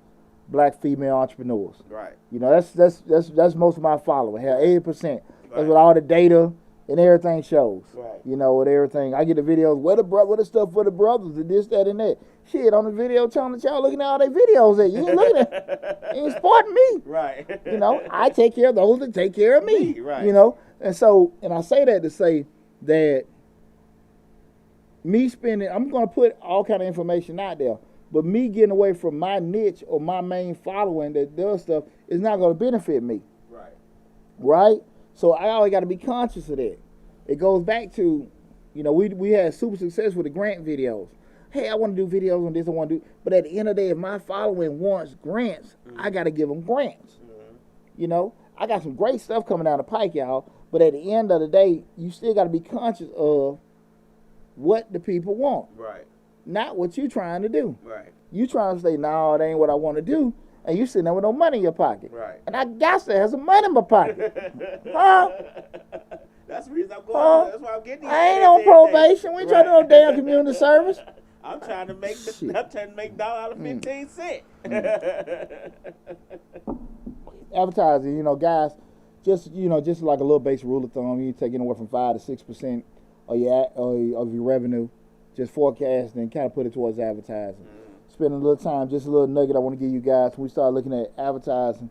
black female entrepreneurs. Right. You know, that's most of my following. Hell, 80%. Right. That's what all the data and everything shows. Right. You know, with everything. I get the videos, what the stuff for the brothers, and this, that, and that. Shit, on the video channel that y'all looking at all their videos at. You ain't looking at you ain't supporting me. Right. You know, I take care of those that take care of me. Right. You know? And so, and I say that to say that me spending, I'm going to put all kind of information out there, but me getting away from my niche or my main following that does stuff is not going to benefit me. Right. Right? So I always got to be conscious of that. It goes back to, you know, we had super success with the grant videos. Hey, I want to do videos on this, I want to do, but at the end of the day, if my following wants grants, I got to give them grants. You know, I got some great stuff coming down the pike, y'all, but at the end of the day, you still got to be conscious of what the people want. Right. Not what you trying to do. Right. You trying to say, no, that ain't what I want to do, and you sitting there with no money in your pocket. Right. And I got to have some money in my pocket. Huh? That's the reason I'm going. That's why I'm getting these. I ain't on probation. We ain't trying to do no damn community service. I'm trying to make dollar out of 15 cents. Advertising, you know, guys, just like a little basic rule of thumb, you take anywhere from 5 to 6% of your revenue, just forecast and kind of put it towards advertising. Spend a little time, just a little nugget I want to give you guys. When we start looking at advertising,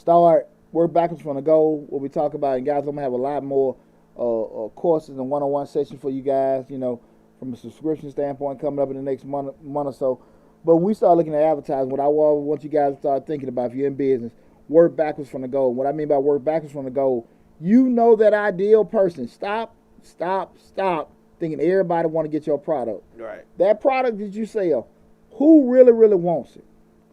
work backwards from the goal, what we talk about, and guys, I'm gonna have a lot more courses and one-on-one sessions for you guys, you know, from a subscription standpoint coming up in the next month or so. But when we start looking at advertising, what I want you guys to start thinking about, if you're in business, work backwards from the goal. What I mean by work backwards from the goal, you know that ideal person. Stop thinking everybody want to get your product. Right. That product that you sell, who really wants it?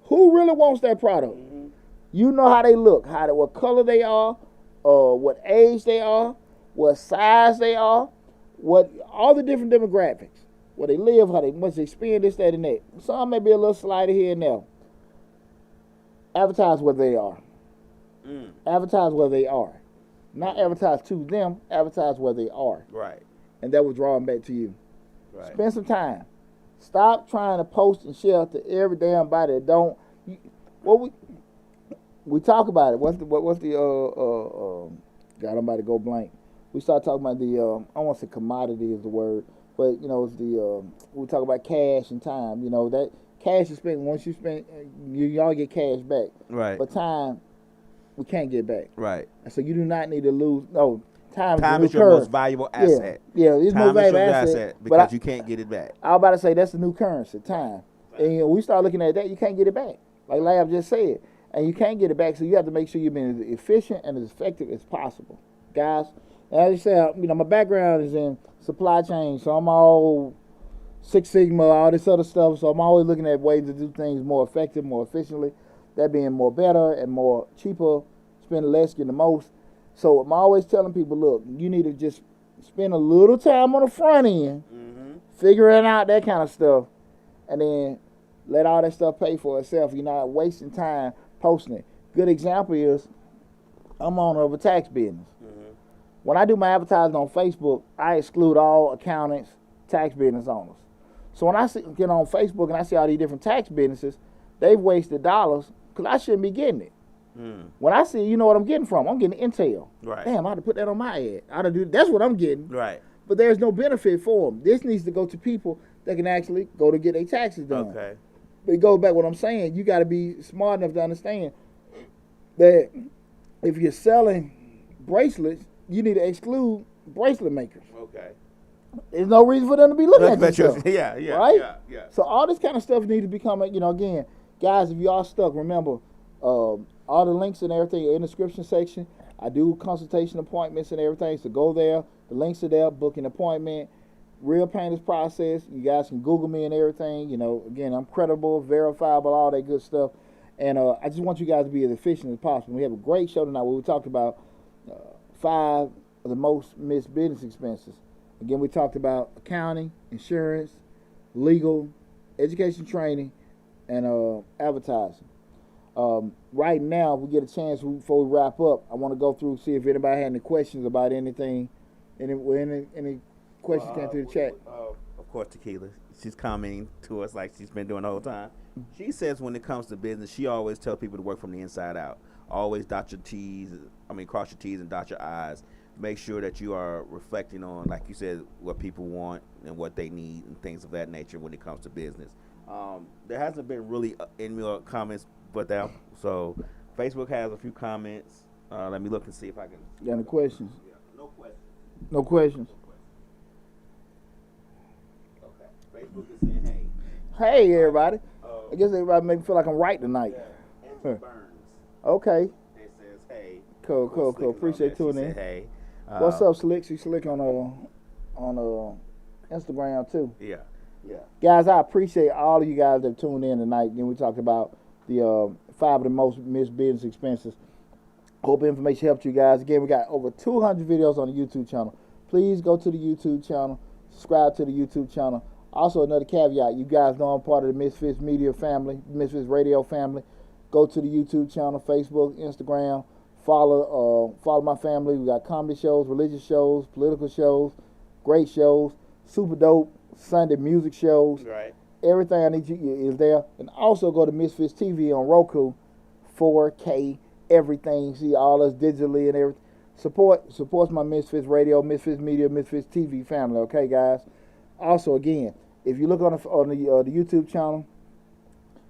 Who really wants that product? Mm-hmm. You know how they look, what color they are, what age they are, what size they are, what all the different demographics, where they live, how much they spend, this, that, and that. Some may be a little slighter here and there. Advertise where they are. Advertise where they are. Not advertise to them, advertise where they are. Right. And that will draw them back to you. Right. Spend some time. Stop trying to post and share to every damn body that don't. We talk about it. What's the God, I'm about to go blank. We start talking about the I don't want to say commodity is the word, but you know, it's the we talk about cash and time. You know, that cash is spent. Once you spend, y'all get cash back. Right. But time, we can't get back. Right. And so you do not need to lose. No, time is your most valuable asset. Yeah, it's time most valuable is your asset because you can't get it back. I was about to say that's the new currency, time. And you know, we start looking at that, you can't get it back. Like Lab just said. And you can't get it back, so you have to make sure you're being as efficient and as effective as possible. Guys, as you said, you know, my background is in supply chain, so I'm all Six Sigma, all this other stuff, so I'm always looking at ways to do things more effective, more efficiently, that being more better and more cheaper, spend less, get the most. So I'm always telling people, look, you need to just spend a little time on the front end, figuring out that kind of stuff, and then let all that stuff pay for itself. You're not wasting time posting it. Good example is I'm owner of a tax business. When I do my advertising on Facebook, I exclude all accountants, tax business owners. So when I get on Facebook and I see all these different tax businesses, they've wasted dollars because I shouldn't be getting it. When I see, you know what I'm getting from? I'm getting intel. Right. Damn, I ought to put that on my ad. That's what I'm getting. Right. But there's no benefit for them. This needs to go to people that can actually go to get their taxes done. Okay. it goes back what I'm saying. You got to be smart enough to understand that if you're selling bracelets, you need to exclude bracelet makers. Okay. There's no reason for them to be looking at your stuff. Yeah, right? Yeah. So all this kind of stuff needs to become, again, guys, if y'all stuck, remember, all the links and everything in the description section. I do consultation appointments and everything, so go there. The links are there, book an appointment. Real painless process. You guys can Google me and everything. Again, I'm credible, verifiable, all that good stuff. And I just want you guys to be as efficient as possible. We have a great show tonight where we talked about 5 of the most missed business expenses. Again, we talked about accounting, insurance, legal, education training, and advertising. Right now, if we get a chance before we wrap up, I want to go through, see if anybody had any questions about anything. Any questions came through the chat? Of course, Tequila. She's commenting to us like she's been doing the whole time. She says when it comes to business, she always tells people to work from the inside out. Always cross your T's and dot your I's. Make sure that you are reflecting on, like you said, what people want and what they need and things of that nature when it comes to business. There hasn't been really any comments but that. So Facebook has a few comments. Let me look and see if I can. Got any questions? Yeah, no questions. No questions. Okay. Facebook is saying hey. Hey, everybody. I guess everybody make me feel like I'm right tonight. Yeah. Burns. Okay. It says hey. Cool. Appreciate tuning in. Hey. What's up, Slick? She's Slick on Instagram too. Yeah. Guys, I appreciate all of you guys that tuned in tonight. Again, we talked about the 5 of the most missed business expenses. Hope information helped you guys. Again, we got over 200 videos on the YouTube channel. Please go to the YouTube channel, subscribe to the YouTube channel. Also, another caveat, you guys know I'm part of the Misfits Media family, Misfits Radio family. Go to the YouTube channel, Facebook, Instagram. Follow my family. We got comedy shows, religious shows, political shows, great shows, super dope Sunday music shows. Right. Everything I need you is there. And also go to Misfits TV on Roku, 4K, everything. See all us digitally and everything. Supports my Misfits Radio, Misfits Media, Misfits TV family. Okay, guys. Also, again, if you look on the YouTube channel,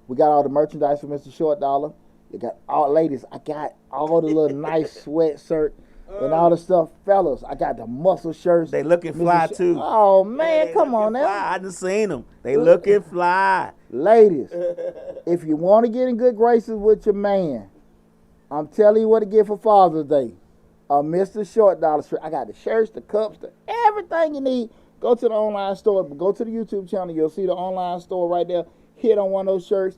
we got all the merchandise for Mr. Short Dollar. You got all ladies. I got all the little nice sweatshirt and all the stuff, fellas. I got the muscle shirts. They looking fly too. Oh man, come on now. I just seen them. They looking fly. Ladies, if you want to get in good graces with your man, I'm telling you what to get for Father's Day. A Mr. Short Dollar shirt. I got the shirts, the cups, everything you need. Go to the online store. Go to the YouTube channel. You'll see the online store right there. Hit on one of those shirts.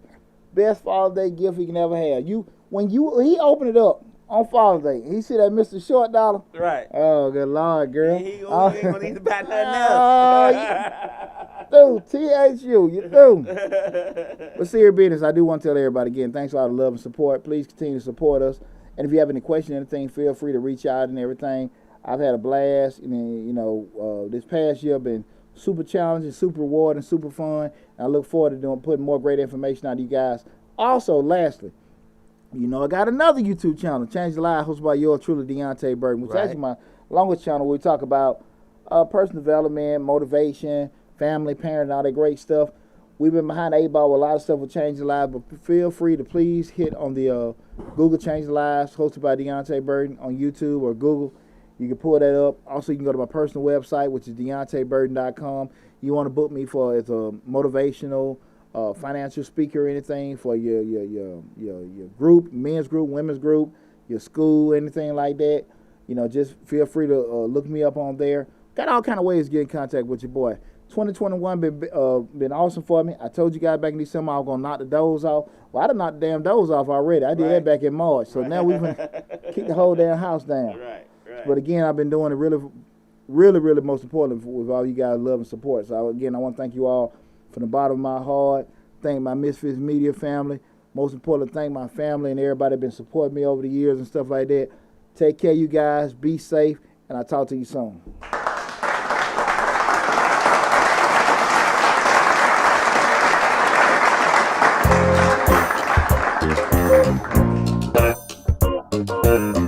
Best Father's Day gift you can ever have. When he opened it up on Father's Day, he see that Mr. Short Dollar. Right. Oh, good Lord, girl. He ain't gonna need to buy nothing else. Dude, THU, you do. But serious business, I do want to tell everybody again, thanks for all the love and support. Please continue to support us. And if you have any questions, anything, feel free to reach out and everything. I've had a blast. This past year been super challenging, super rewarding, super fun. I look forward to putting more great information out to you guys. Also, lastly, I got another YouTube channel, Change the Life, hosted by yours truly, Deontay Burton, which is actually my longest channel where we talk about personal development, motivation, family, parenting, all that great stuff. We've been behind the 8 ball with a lot of stuff with Change the Lives, but feel free to please hit on the Google Change the Lives, hosted by Deontay Burton on YouTube or Google. You can pull that up. Also, you can go to my personal website, which is DeontayBurton.com. You want to book me for as a motivational, financial speaker or anything for your group, men's group, women's group, your school, anything like that. Just feel free to look me up on there. Got all kind of ways to get in contact with your boy. 2021 been awesome for me. I told you guys back in December I was going to knock the doors off. Well, I done knocked the damn doors off already. I did that back in March. So now we're going to keep the whole damn house down. Right. But again, I've been doing it really most important with all you guys' love and support. So again, I want to thank you all from the bottom of my heart. Thank my Misfits Media family. Most importantly, thank my family and everybody that been supporting me over the years and stuff like that. Take care, you guys. Be safe, and I'll talk to you soon. Thank you.